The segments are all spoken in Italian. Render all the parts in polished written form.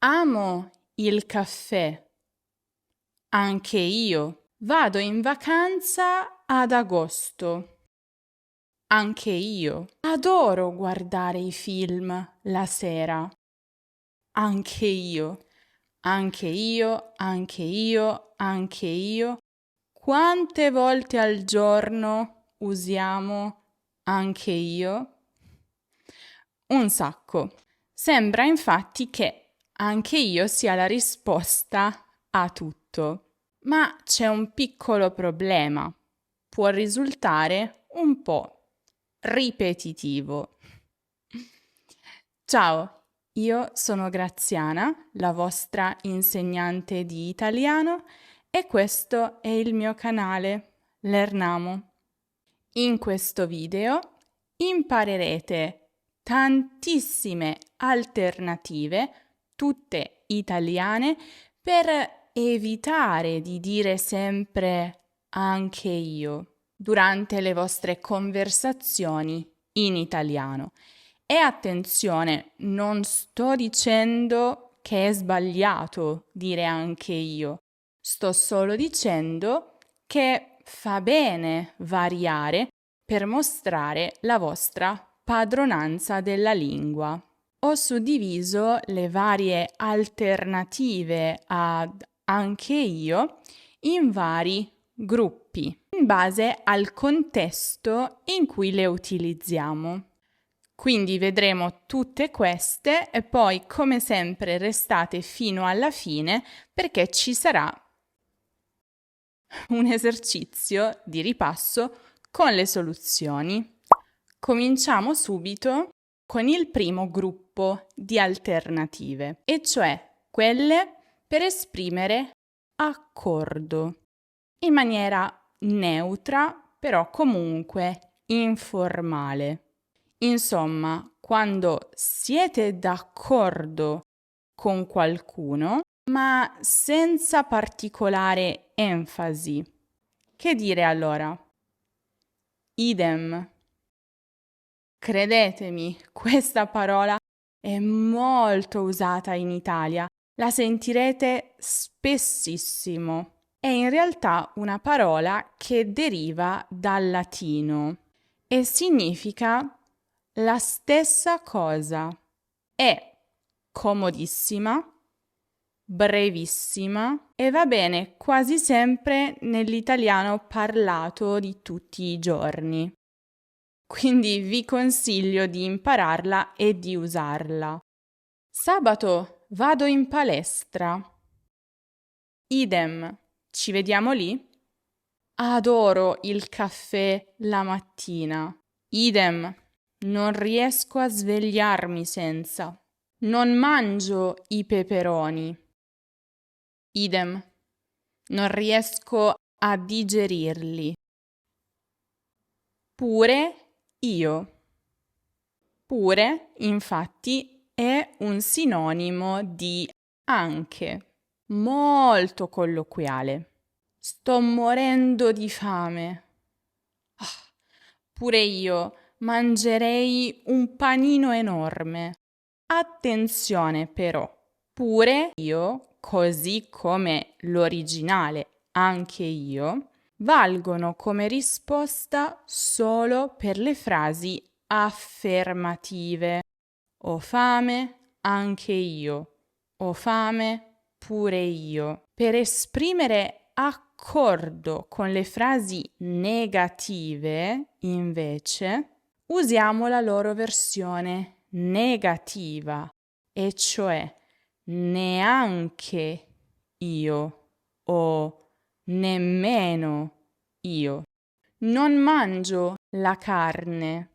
Amo il caffè. Anche io. Vado in vacanza ad agosto. Anche io. Adoro guardare i film la sera. Anche io. Anche io, anche io, anche io. Quante volte al giorno usiamo anche io? Un sacco. Sembra infatti che anche io sia la risposta a tutto. Ma c'è un piccolo problema. Può risultare un po' ripetitivo. Ciao, io sono Graziana, la vostra insegnante di italiano, e questo è il mio canale, Lernamo. In questo video imparerete tantissime alternative, tutte italiane, per evitare di dire sempre anche io durante le vostre conversazioni in italiano. E attenzione, non sto dicendo che è sbagliato dire anche io, sto solo dicendo che fa bene variare per mostrare la vostra padronanza della lingua. Ho suddiviso le varie alternative ad anche io in vari gruppi, in base al contesto in cui le utilizziamo. Quindi vedremo tutte queste e poi, come sempre, restate fino alla fine perché ci sarà un esercizio di ripasso con le soluzioni. Cominciamo subito con il primo gruppo di alternative, e cioè quelle per esprimere accordo in maniera neutra, però comunque informale. Insomma, quando siete d'accordo con qualcuno, ma senza particolare enfasi. Che dire allora? Idem. Credetemi, questa parola è molto usata in Italia, la sentirete spessissimo. È in realtà una parola che deriva dal latino e significa la stessa cosa. È comodissima, brevissima e va bene quasi sempre nell'italiano parlato di tutti i giorni. Quindi vi consiglio di impararla e di usarla. Sabato vado in palestra. Idem, ci vediamo lì? Adoro il caffè la mattina. Idem, non riesco a svegliarmi senza. Non mangio i peperoni. Idem, non riesco a digerirli. Pure io. Pure, infatti, è un sinonimo di anche, molto colloquiale. Sto morendo di fame. Pure io mangerei un panino enorme. Attenzione però, pure io, così come l'originale anche io, valgono come risposta solo per le frasi affermative. Ho fame, anche io. Ho fame, pure io. Per esprimere accordo con le frasi negative, invece, usiamo la loro versione negativa, e cioè neanche io o nemmeno io. Non mangio la carne,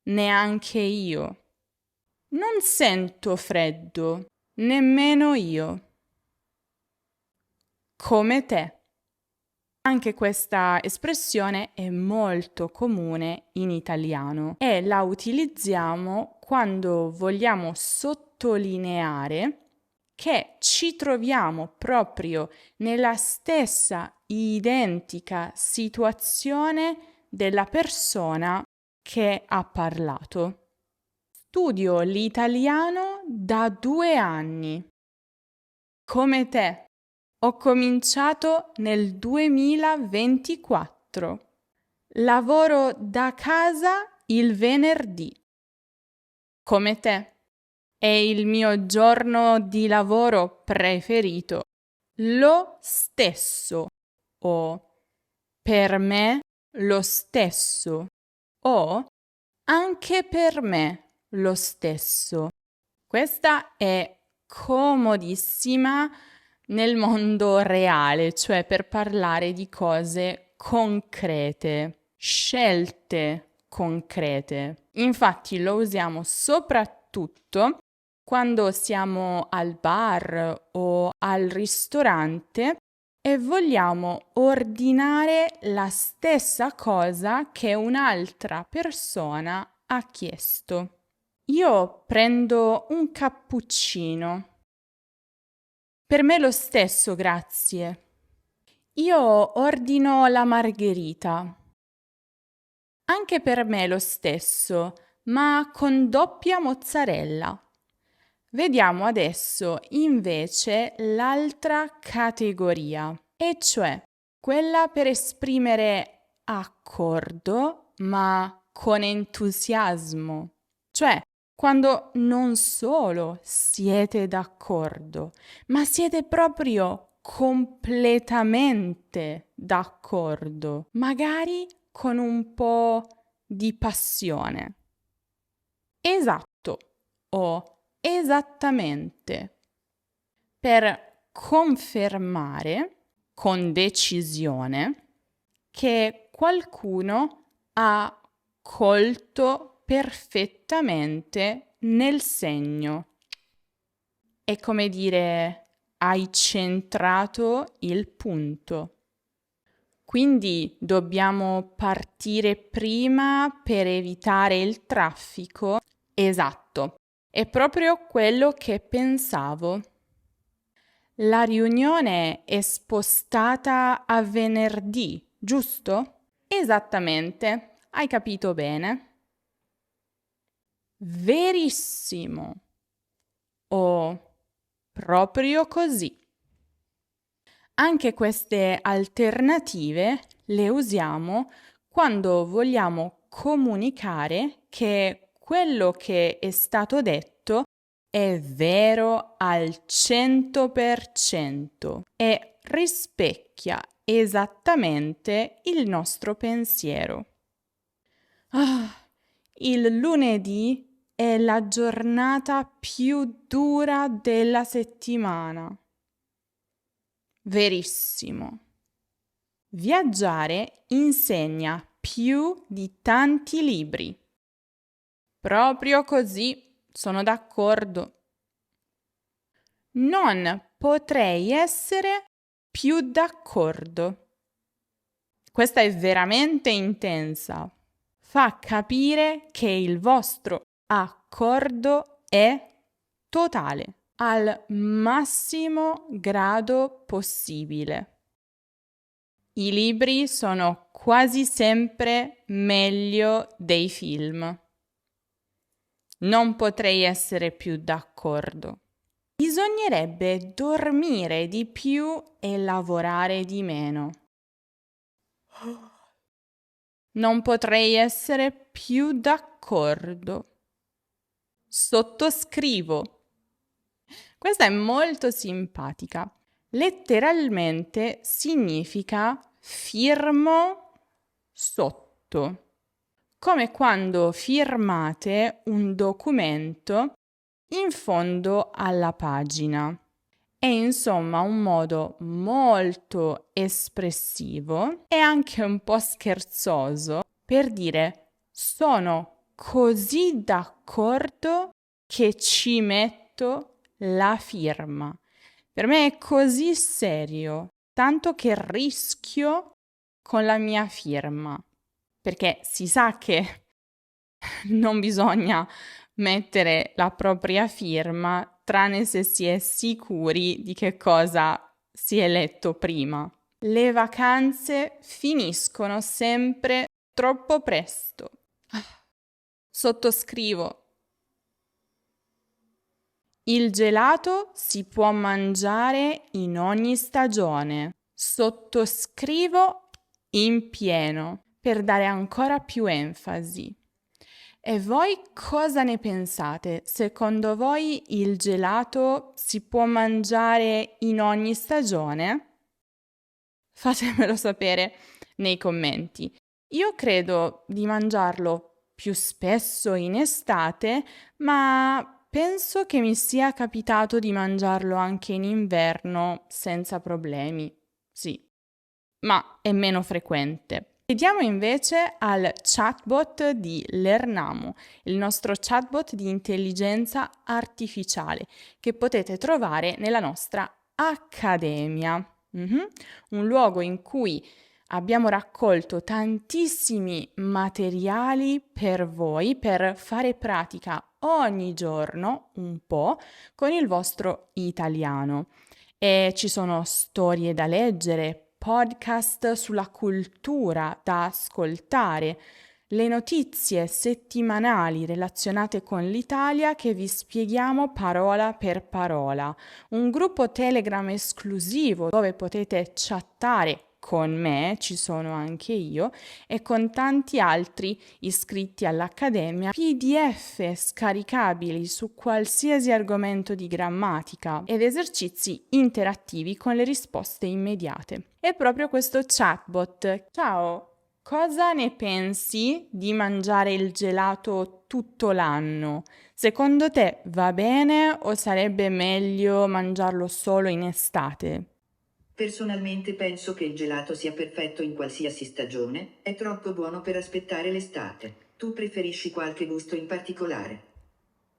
neanche io. Non sento freddo, nemmeno io. Come te. Anche questa espressione è molto comune in italiano e la utilizziamo quando vogliamo sottolineare che ci troviamo proprio nella stessa identica situazione della persona che ha parlato. Studio l'italiano da 2 anni come te. Ho cominciato nel 2024. Lavoro da casa il venerdì. Come te. È il mio giorno di lavoro preferito. Lo stesso. O per me lo stesso. O anche per me lo stesso. Questa è comodissima nel mondo reale, cioè per parlare di cose concrete, scelte concrete. Infatti lo usiamo soprattutto quando siamo al bar o al ristorante e vogliamo ordinare la stessa cosa che un'altra persona ha chiesto. Io prendo un cappuccino. Per me lo stesso, grazie. Io ordino la margherita. Anche per me lo stesso, ma con doppia mozzarella. Vediamo adesso invece l'altra categoria, e cioè quella per esprimere accordo, ma con entusiasmo. Cioè, quando non solo siete d'accordo, ma siete proprio completamente d'accordo, magari con un po' di passione. Esatto o esattamente. Per confermare con decisione che qualcuno ha colto perfettamente nel segno. È come dire, hai centrato il punto. Quindi dobbiamo partire prima per evitare il traffico? Esatto, è proprio quello che pensavo. La riunione è spostata a venerdì, giusto? Esattamente, hai capito bene. Verissimo. O proprio così. Anche queste alternative le usiamo quando vogliamo comunicare che quello che è stato detto è vero al 100% e rispecchia esattamente il nostro pensiero. Il lunedì è la giornata più dura della settimana. Verissimo. Viaggiare insegna più di tanti libri. Proprio così, sono d'accordo. Non potrei essere più d'accordo. Questa è veramente intensa. Fa capire che il vostro accordo è totale, al massimo grado possibile. I libri sono quasi sempre meglio dei film. Non potrei essere più d'accordo. Bisognerebbe dormire di più e lavorare di meno. Non potrei essere più d'accordo. Sottoscrivo. Questa è molto simpatica. Letteralmente significa firmo sotto. Come quando firmate un documento in fondo alla pagina. È insomma un modo molto espressivo e anche un po' scherzoso per dire sono così d'accordo che ci metto la firma. Per me è così serio, tanto che rischio con la mia firma, perché si sa che non bisogna mettere la propria firma tranne se si è sicuri di che cosa si è letto prima. Le vacanze finiscono sempre troppo presto. Sottoscrivo. Il gelato si può mangiare in ogni stagione. Sottoscrivo in pieno per dare ancora più enfasi. E voi cosa ne pensate? Secondo voi il gelato si può mangiare in ogni stagione? Fatemelo sapere nei commenti. Io credo di mangiarlo più spesso in estate, ma penso che mi sia capitato di mangiarlo anche in inverno senza problemi. Sì, ma è meno frequente. Chiediamo invece al chatbot di Lernamo, il nostro chatbot di intelligenza artificiale, che potete trovare nella nostra accademia. Un luogo in cui abbiamo raccolto tantissimi materiali per voi per fare pratica ogni giorno un po' con il vostro italiano. E ci sono storie da leggere, podcast sulla cultura da ascoltare, le notizie settimanali relazionate con l'Italia che vi spieghiamo parola per parola, un gruppo Telegram esclusivo dove potete chattare con me, ci sono anche io, e con tanti altri iscritti all'Accademia, PDF scaricabili su qualsiasi argomento di grammatica ed esercizi interattivi con le risposte immediate. È proprio questo chatbot. Ciao! Cosa ne pensi di mangiare il gelato tutto l'anno? Secondo te va bene o sarebbe meglio mangiarlo solo in estate? Personalmente penso che il gelato sia perfetto in qualsiasi stagione, è troppo buono per aspettare l'estate. Tu preferisci qualche gusto in particolare?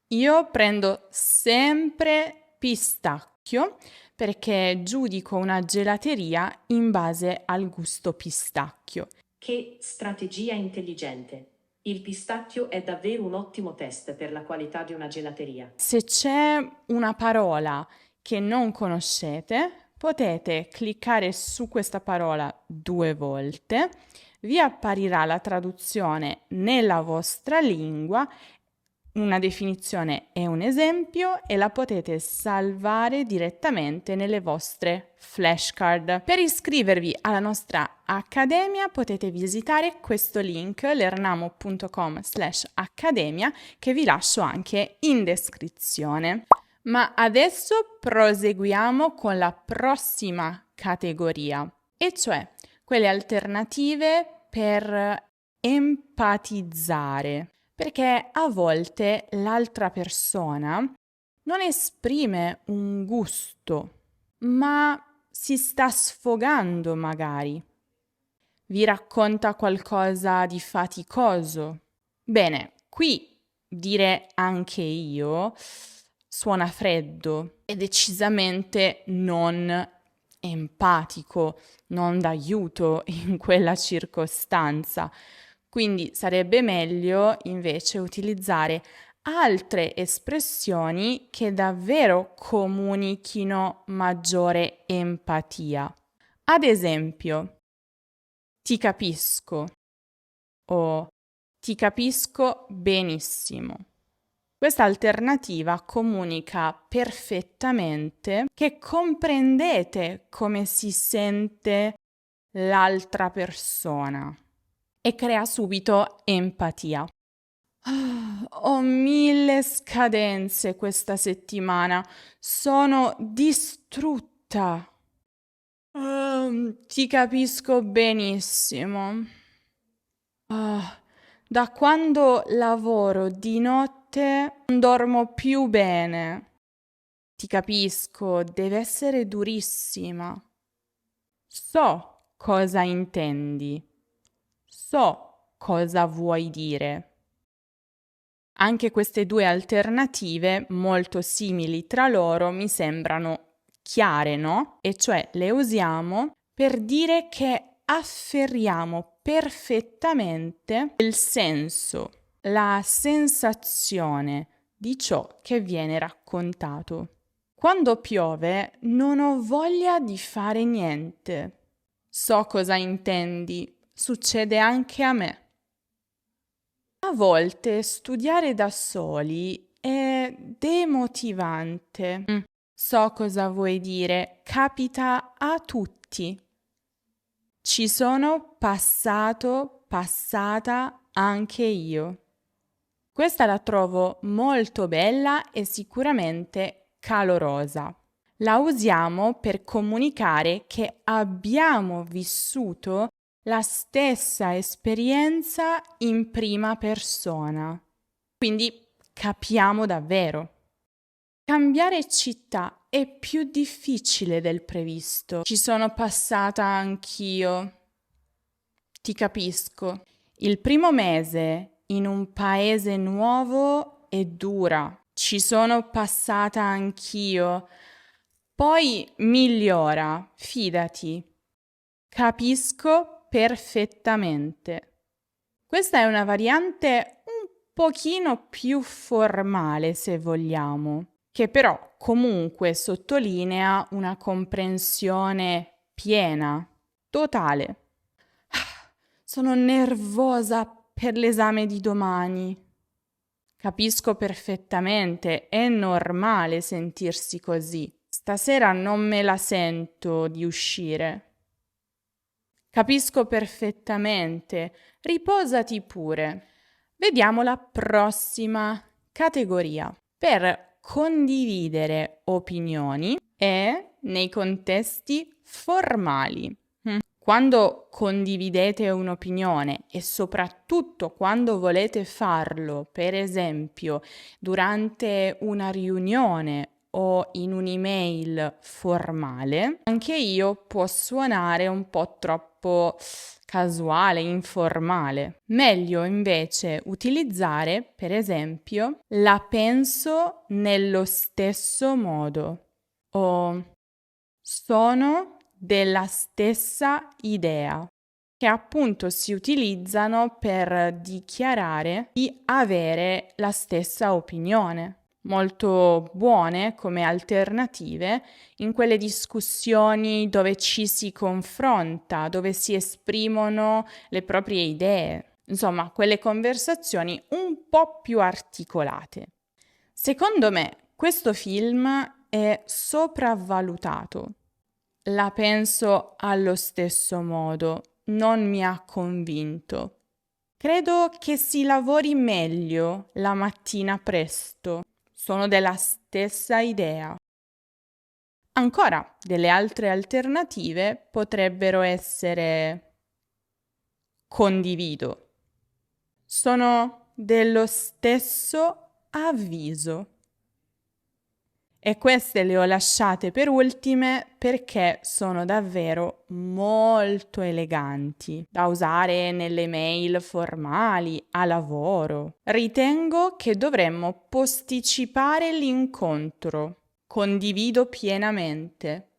Io prendo sempre pistacchio perché giudico una gelateria in base al gusto pistacchio. Che strategia intelligente! Il pistacchio è davvero un ottimo test per la qualità di una gelateria. Se c'è una parola che non conoscete, potete cliccare su questa parola 2 volte, vi apparirà la traduzione nella vostra lingua, una definizione e un esempio e la potete salvare direttamente nelle vostre flashcard. Per iscrivervi alla nostra accademia potete visitare questo link lernamo.com/accademia che vi lascio anche in descrizione. Ma adesso proseguiamo con la prossima categoria, e cioè quelle alternative per empatizzare, perché a volte l'altra persona non esprime un gusto, ma si sta sfogando magari. Vi racconta qualcosa di faticoso. Bene, qui dire anche io suona freddo e decisamente non empatico, non d'aiuto in quella circostanza. Quindi sarebbe meglio invece utilizzare altre espressioni che davvero comunichino maggiore empatia. Ad esempio, ti capisco o ti capisco benissimo. Questa alternativa comunica perfettamente che comprendete come si sente l'altra persona e crea subito empatia. Ho 1000 scadenze questa settimana, sono distrutta. Ti capisco benissimo. Da quando lavoro di notte non dormo più bene. Ti capisco, deve essere durissima. So cosa intendi. So cosa vuoi dire. Anche queste due alternative, molto simili tra loro, mi sembrano chiare, no? E cioè le usiamo per dire che afferriamo perfettamente il senso, la sensazione di ciò che viene raccontato. Quando piove non ho voglia di fare niente. So cosa intendi, succede anche a me. A volte studiare da soli è demotivante. So cosa vuoi dire, capita a tutti. Ci sono passato, passata anche io. Questa la trovo molto bella e sicuramente calorosa. La usiamo per comunicare che abbiamo vissuto la stessa esperienza in prima persona. Quindi capiamo davvero. Cambiare città è più difficile del previsto. Ci sono passata anch'io. Ti capisco. Il primo mese in un paese nuovo è dura. Ci sono passata anch'io. Poi migliora, fidati. Capisco perfettamente. Questa è una variante un pochino più formale, se vogliamo, che però comunque sottolinea una comprensione piena, totale. Sono nervosa per l'esame di domani. Capisco perfettamente, è normale sentirsi così. Stasera non me la sento di uscire. Capisco perfettamente, riposati pure. Vediamo la prossima categoria. Per condividere opinioni e nei contesti formali. Quando condividete un'opinione e soprattutto quando volete farlo, per esempio, durante una riunione o in un'email formale, anche io può suonare un po' troppo casuale, informale. Meglio invece utilizzare, per esempio, la penso nello stesso modo o sono della stessa idea, che appunto si utilizzano per dichiarare di avere la stessa opinione. Molto buone come alternative in quelle discussioni dove ci si confronta, dove si esprimono le proprie idee. Insomma, quelle conversazioni un po' più articolate. Secondo me, questo film è sopravvalutato. La penso allo stesso modo, non mi ha convinto. Credo che si lavori meglio la mattina presto. Sono della stessa idea. Ancora, delle altre alternative potrebbero essere condivido. Sono dello stesso avviso. E queste le ho lasciate per ultime perché sono davvero molto eleganti da usare nelle mail formali, a lavoro. Ritengo che dovremmo posticipare l'incontro. Condivido pienamente,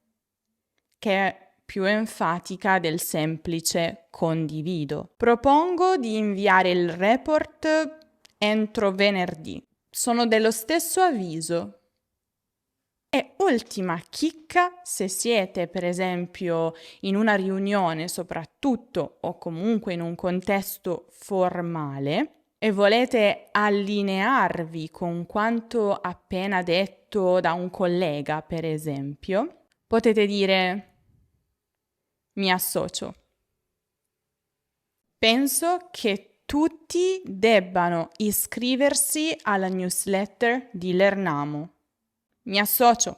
che è più enfatica del semplice condivido. Propongo di inviare il report entro venerdì. Sono dello stesso avviso. E ultima chicca, se siete per esempio in una riunione soprattutto o comunque in un contesto formale e volete allinearvi con quanto appena detto da un collega per esempio, potete dire mi associo. Penso che tutti debbano iscriversi alla newsletter di Lernamo. Mi associo.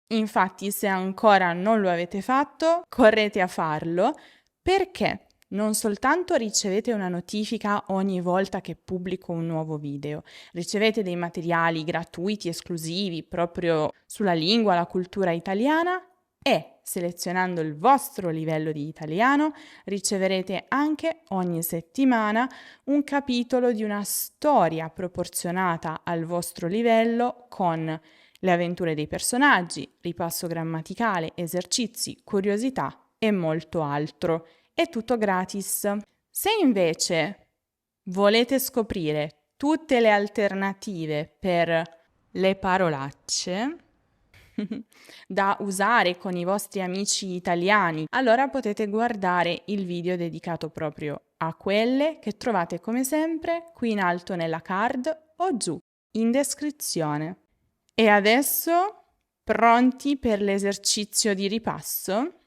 Infatti, se ancora non lo avete fatto, correte a farlo perché non soltanto ricevete una notifica ogni volta che pubblico un nuovo video, ricevete dei materiali gratuiti esclusivi proprio sulla lingua, la cultura italiana e, selezionando il vostro livello di italiano, riceverete anche ogni settimana un capitolo di una storia proporzionata al vostro livello con le avventure dei personaggi, ripasso grammaticale, esercizi, curiosità e molto altro. È tutto gratis. Se invece volete scoprire tutte le alternative per le parolacce da usare con i vostri amici italiani, allora potete guardare il video dedicato proprio a quelle che trovate come sempre qui in alto nella card o giù in descrizione. E adesso, pronti per l'esercizio di ripasso?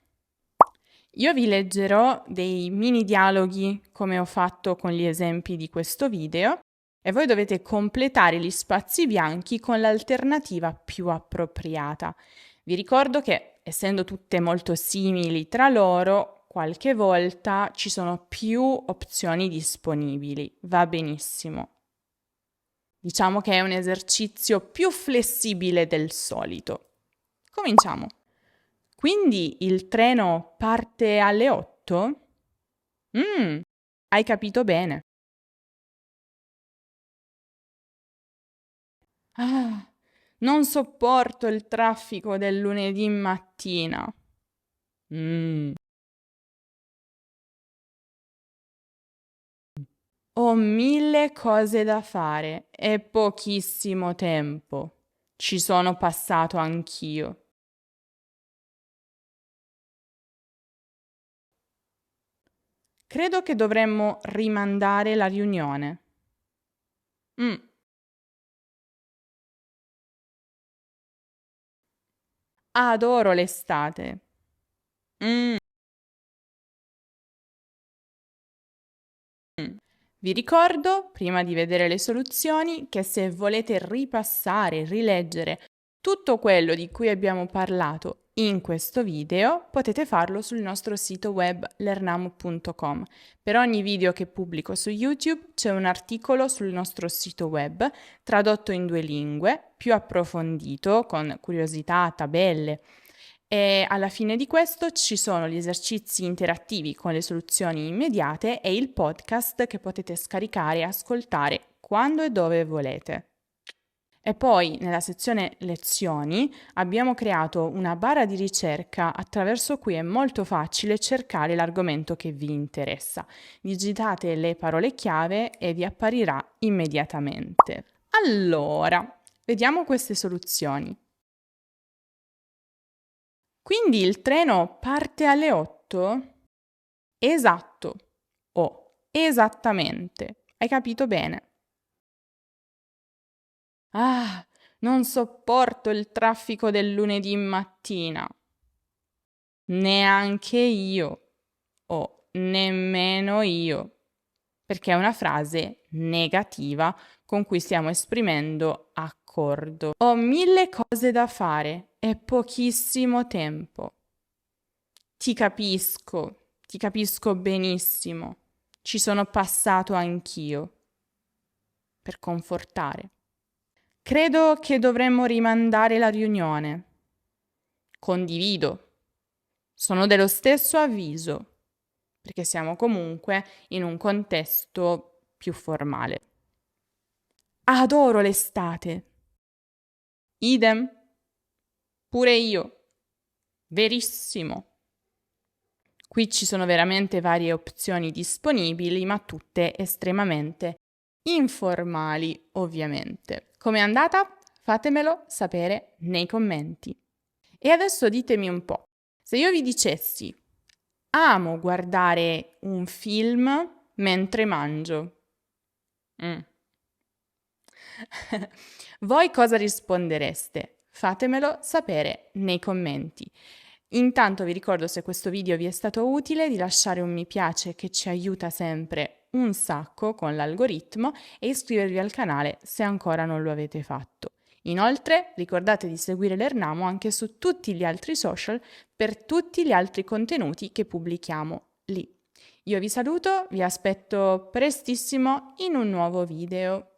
Io vi leggerò dei mini dialoghi come ho fatto con gli esempi di questo video e voi dovete completare gli spazi bianchi con l'alternativa più appropriata. Vi ricordo che, essendo tutte molto simili tra loro, qualche volta ci sono più opzioni disponibili. Va benissimo. Diciamo che è un esercizio più flessibile del solito. Cominciamo. Quindi il treno parte alle 8? Hai capito bene. Ah, non sopporto il traffico del lunedì mattina. Ho 1000 cose da fare e pochissimo tempo. Ci sono passato anch'io. Credo che dovremmo rimandare la riunione. Adoro l'estate. Vi ricordo, prima di vedere le soluzioni, che se volete ripassare, rileggere tutto quello di cui abbiamo parlato in questo video, potete farlo sul nostro sito web learnamo.com. Per ogni video che pubblico su YouTube c'è un articolo sul nostro sito web, tradotto in 2 lingue, più approfondito, con curiosità, tabelle. E alla fine di questo ci sono gli esercizi interattivi con le soluzioni immediate e il podcast che potete scaricare e ascoltare quando e dove volete. E poi nella sezione lezioni abbiamo creato una barra di ricerca attraverso cui è molto facile cercare l'argomento che vi interessa. Digitate le parole chiave e vi apparirà immediatamente. Allora, vediamo queste soluzioni. Quindi il treno parte alle 8? Esatto. O esattamente. Hai capito bene. Ah, non sopporto il traffico del lunedì mattina. Neanche io. O nemmeno io. Perché è una frase negativa con cui stiamo esprimendo accordo. Ho 1000 cose da fare e pochissimo tempo. Ti capisco benissimo. Ci sono passato anch'io. Per confortare. Credo che dovremmo rimandare la riunione. Condivido. Sono dello stesso avviso, perché siamo comunque in un contesto più formale. Adoro l'estate. Idem. Pure io. Verissimo. Qui ci sono veramente varie opzioni disponibili, ma tutte estremamente informali, ovviamente. Com'è andata? Fatemelo sapere nei commenti. E adesso ditemi un po', se io vi dicessi amo guardare un film mentre mangio, voi cosa rispondereste? Fatemelo sapere nei commenti. Intanto vi ricordo, se questo video vi è stato utile, di lasciare un mi piace che ci aiuta sempre un sacco con l'algoritmo e iscrivervi al canale se ancora non lo avete fatto. Inoltre ricordate di seguire Learnamo anche su tutti gli altri social per tutti gli altri contenuti che pubblichiamo lì. Io vi saluto, vi aspetto prestissimo in un nuovo video.